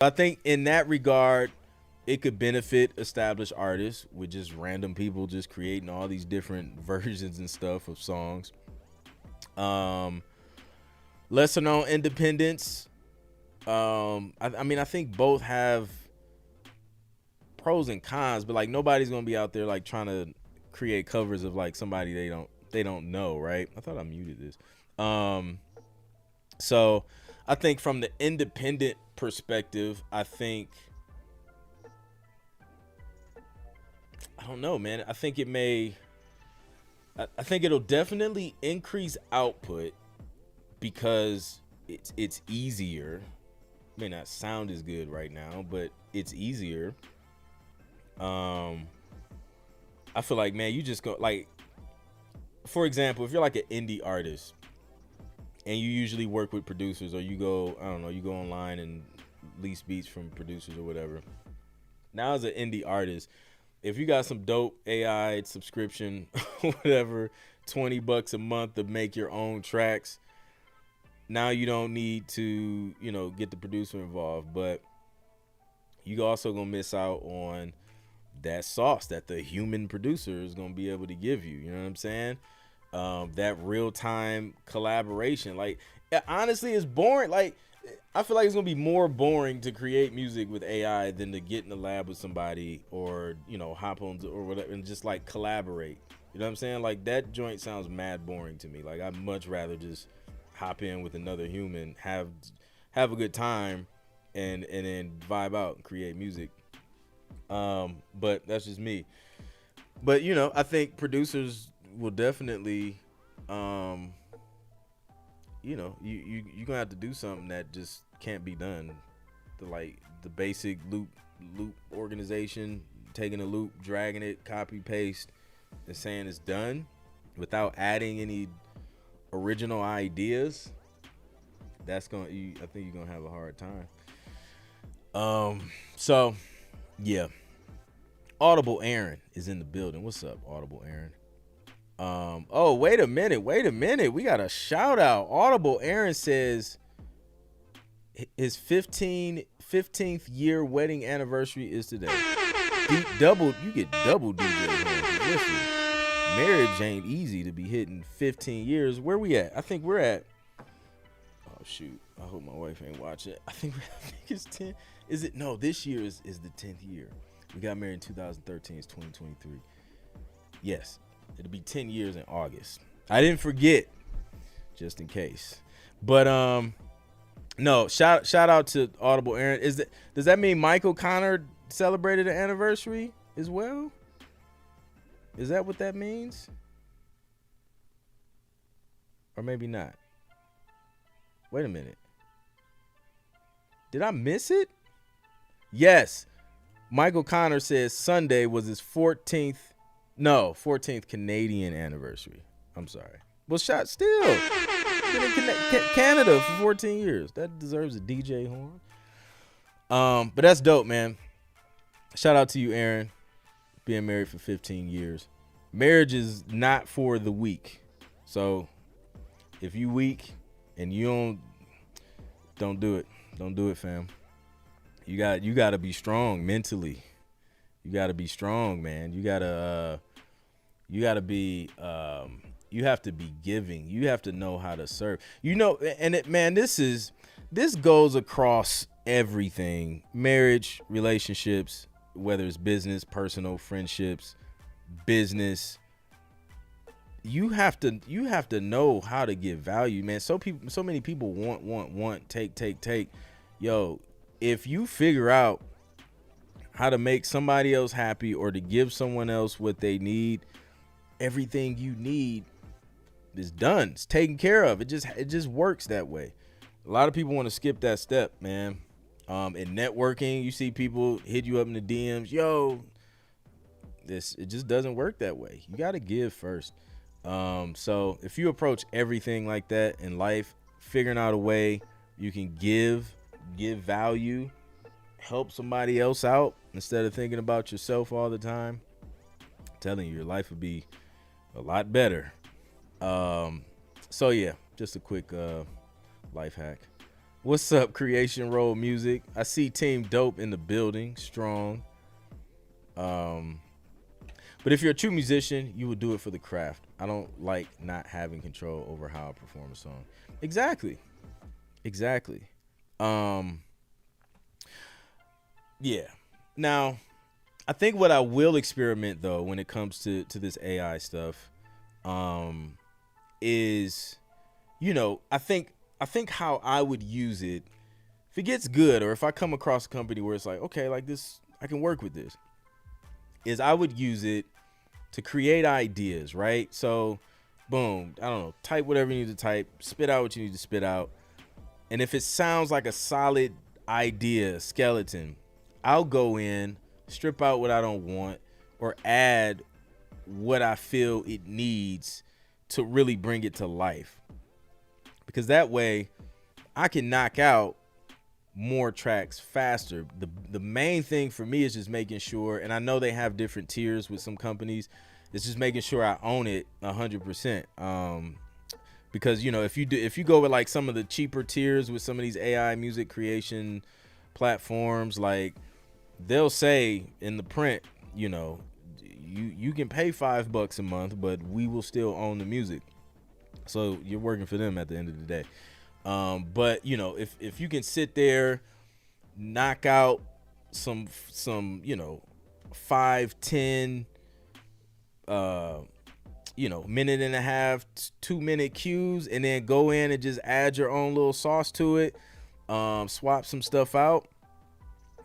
I think in that regard, it could benefit established artists with just random people just creating all these different versions and stuff of songs. Um, Lesser known independents. I mean, I think both have pros and cons, but like nobody's gonna be out there like trying to create covers of like somebody they don't know, right? I thought I muted this. Um, so I think from the independent perspective, I don't know, man. I think it may. I think it'll definitely increase output because it's easier. May not sound as good right now, but it's easier. Um, I feel like, man, you just go like, for example, if you're like an indie artist and you usually work with producers, or you go, I don't know, you go online and lease beats from producers or whatever. Now as an indie artist, if you got some dope AI subscription, whatever, $20 a month to make your own tracks, now you don't need to, get the producer involved, but you also gonna miss out on that sauce that the human producer is gonna be able to give you. You know what I'm saying? That real time collaboration. Like, honestly, it's boring. Like, I feel like it's gonna be more boring to create music with AI than to get in the lab with somebody, or hop on or whatever and just like collaborate. You know what I'm saying? Like, that joint sounds mad boring to me. Like, I'd much rather just hop in with another human, have a good time, and then vibe out and create music. But that's just me. But I think producers will definitely, you gonna have to do something that just can't be done. The basic loop organization, taking a loop, dragging it, copy paste, and saying it's done without adding any original ideas. I think you're gonna have a hard time. So yeah. Audible Aaron is in the building. What's up, Audible Aaron? Oh, wait a minute. We got a shout out. Audible Aaron says his 15th year wedding anniversary is today. You get double DJ. Listen, marriage ain't easy to be hitting 15 years. Where we at? I think we're at. Oh shoot. I hope my wife ain't watching. I think it's 10. Is it? No, this year is the 10th year. We got married in 2013. It's 2023. Yes, it'll be 10 years in August. I didn't forget, just in case. But no. Shout out to Audible Aaron. Does that mean Michael Connor celebrated an anniversary as well? Is that what that means? Or maybe not. Wait a minute. Did I miss it? Yes. Michael Connor says Sunday was his 14th Canadian anniversary. I'm sorry. Well, still. Been in Canada for 14 years. That deserves a DJ horn. But that's dope, man. Shout out to you, Aaron. Being married for 15 years. Marriage is not for the weak. So if you weak and you don't do it. Don't do it, fam. You got to be strong mentally. You got to be strong, man. You have to be giving. You have to know how to serve. This goes across everything. Marriage, relationships, whether it's business, personal, friendships, business. You have to know how to give value, man. So many people want, take. Yo, if you figure out how to make somebody else happy or to give someone else what they need, everything you need is done. It's taken care of. It just works that way. A lot of people want to skip that step, man. In networking, you see people hit you up in the DMs. Yo, it just doesn't work that way. You got to give first. So if you approach everything like that in life, figuring out a way you can give value, help somebody else out instead of thinking about yourself all the time, I'm telling you, your life would be a lot better. So yeah, just a quick life hack. What's up, Creation Roll Music? I see Team Dope in the building, strong. Um, but if you're a true musician, you would do it for the craft. I don't like not having control over how I perform a song. Exactly. Exactly. Um, yeah. Now, I think what I will experiment though when it comes to this AI stuff, um, is, I think how I would use it if it gets good, or if I come across a company where it's like, okay, like this, I can work with this, is I would use it to create ideas, right? So, boom, I don't know, type whatever you need to type, spit out what you need to spit out. And if it sounds like a solid idea, skeleton, I'll go in, strip out what I don't want, or add what I feel it needs to really bring it to life. Because that way I can knock out more tracks faster. The main thing for me is just making sure, and I know they have different tiers with some companies, it's just making sure I own it 100%. Because if you go with like some of the cheaper tiers with some of these AI music creation platforms, like they'll say in the print, you can pay $5 a month, but we will still own the music. So you're working for them at the end of the day. But if you can sit there, knock out some 5, 10, minute and a half, 2 minute cues, and then go in and just add your own little sauce to it, swap some stuff out,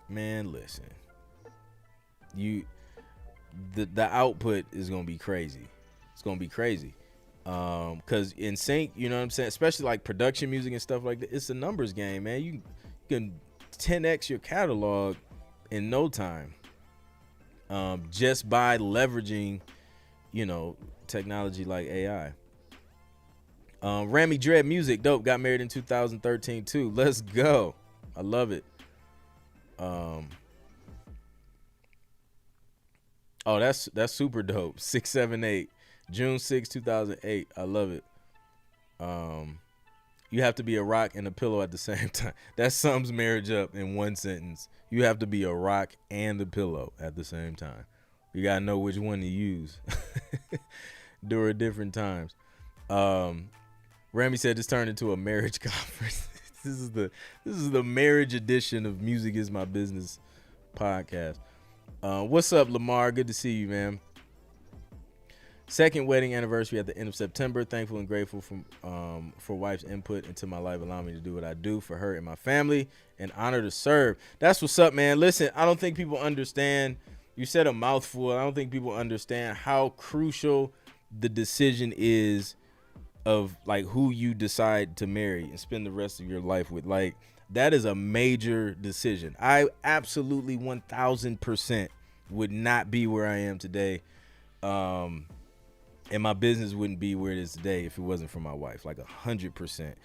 man, listen, the output is gonna be crazy. It's gonna be crazy. Cause in sync, you know what I'm saying, especially like production music and stuff like that, it's a numbers game, man. You can 10x your catalog in no time, just by leveraging technology like AI. Rami Dread Music, dope, got married in 2013 too. Let's go. I love it. Oh, that's super dope. 678 June 6, 2008. I love it. You have to be a rock and a pillow at the same time. That sums marriage up in one sentence. You have to be a rock and a pillow at the same time. You gotta know which one to use during different times. Rami said this turned into a marriage conference. This is the marriage edition of Music Is My Business podcast. What's up, Lamar? Good to see you, man. Second wedding anniversary at the end of September. Thankful and grateful for wife's input into my life, allowing me to do what I do for her and my family, and honor to serve. That's what's up, man. Listen, I don't think people understand. You said a mouthful. I don't think people understand how crucial the decision is of like who you decide to marry and spend the rest of your life with. Like, that is a major decision. I absolutely 1000% would not be where I am today. And my business wouldn't be where it is today if it wasn't for my wife. Like 100%.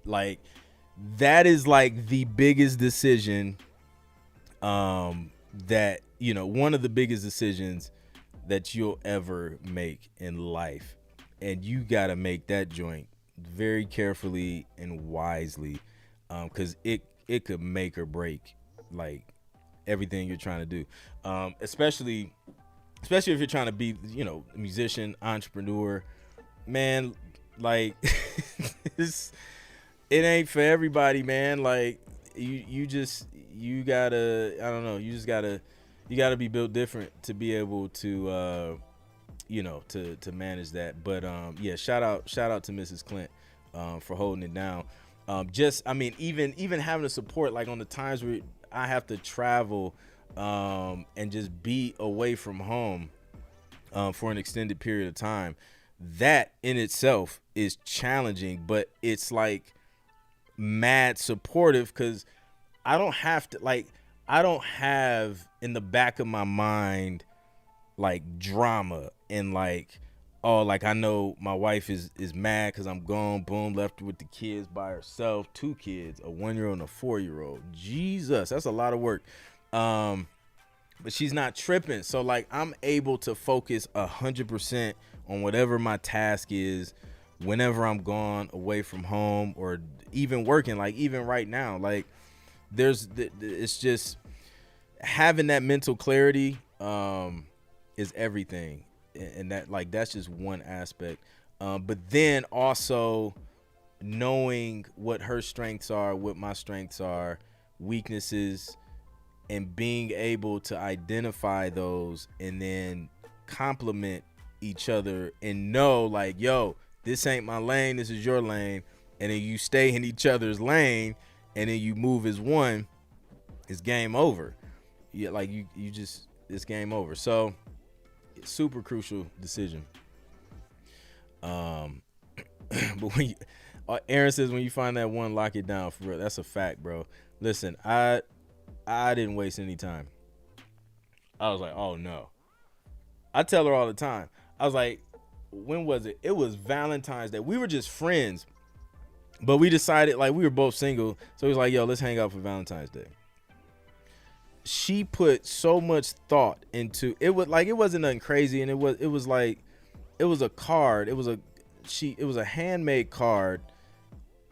Like, that is like the biggest decision, that, one of the biggest decisions that you'll ever make in life. And you got to make that joint very carefully and wisely, because it could make or break like everything you're trying to do, especially if you're trying to be a musician, entrepreneur, man. Like it ain't for everybody, man. Like you gotta, I don't know, you gotta be built different to be able to to manage that. But yeah, shout out to Mrs. Clint for holding it down. Even having the support, like on the times where I have to travel and just be away from home for an extended period of time, that in itself is challenging, but it's like mad supportive, because I don't have in the back of my mind like drama and like, oh, like I know my wife is mad because I'm gone, boom, left her with the kids by herself, 2 kids, a 1-year-old and a 4-year-old. Jesus, that's a lot of work. But she's not tripping. So like I'm able to focus 100% on whatever my task is whenever I'm gone away from home or even working, like even right now, like it's just having that mental clarity is everything. And that, like, that's just one aspect. But then also knowing what her strengths are, what my strengths are, weaknesses, and being able to identify those and then complement each other and know, like, yo, this ain't my lane, this is your lane. And then you stay in each other's lane and then you move as one, it's game over. Yeah, like you just, it's game over. So super crucial decision. But when you, Aaron says, when you find that one, lock it down for real. That's a fact, bro. Listen, I didn't waste any time. I was like, oh no. I tell her all the time. I was like, when was it? It was Valentine's Day. We were just friends, but we decided, like, we were both single, so he was like, yo, let's hang out for Valentine's Day. She put so much thought into it. Was like, it wasn't nothing crazy, and it was like, it was a card. It was a handmade card,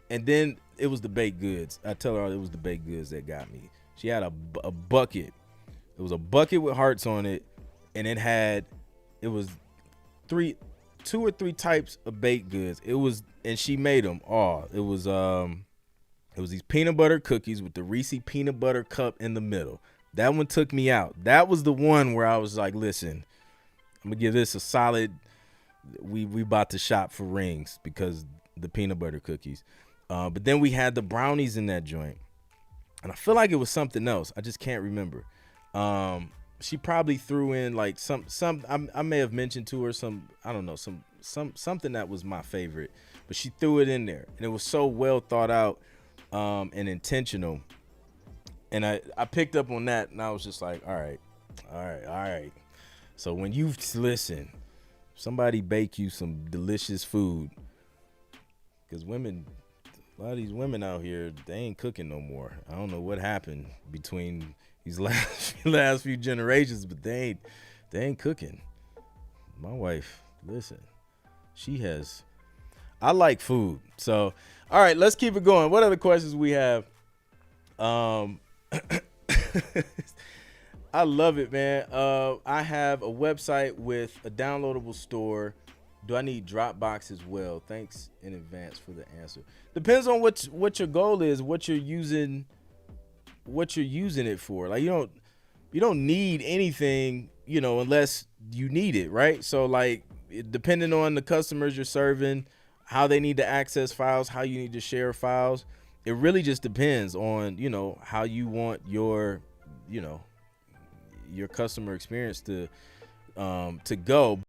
and then it was the baked goods. I tell her it was the baked goods that got me. She had a bucket. It was a bucket with hearts on it, and it was two or three types of baked goods. It was, and she made them all. It was these peanut butter cookies with the Reese peanut butter cup in the middle. That one took me out. That was the one where I was like, listen, I'm gonna give this a solid. We about to shop for rings because the peanut butter cookies. But then we had the brownies in that joint, and I feel like it was something else. I just can't remember. She probably threw in like some I may have mentioned to her some, I don't know, something that was my favorite, but she threw it in there, and it was so well thought out and intentional. And I picked up on that, and I was just like, all right. So when you listen, somebody bake you some delicious food, because women, a lot of these women out here, they ain't cooking no more. I don't know what happened between these last few generations, but they ain't cooking. My wife, listen, I like food. So, all right, let's keep it going. What other questions we have? I love it, man. I have a website with a downloadable store. Do I need Dropbox as well? Thanks in advance for the answer. Depends on what your goal is, what you're using it for. Like, you don't need anything, unless you need it, right? So, like, depending on the customers you're serving, how they need to access files, how you need to share files, it really just depends on, how you want your customer experience to go.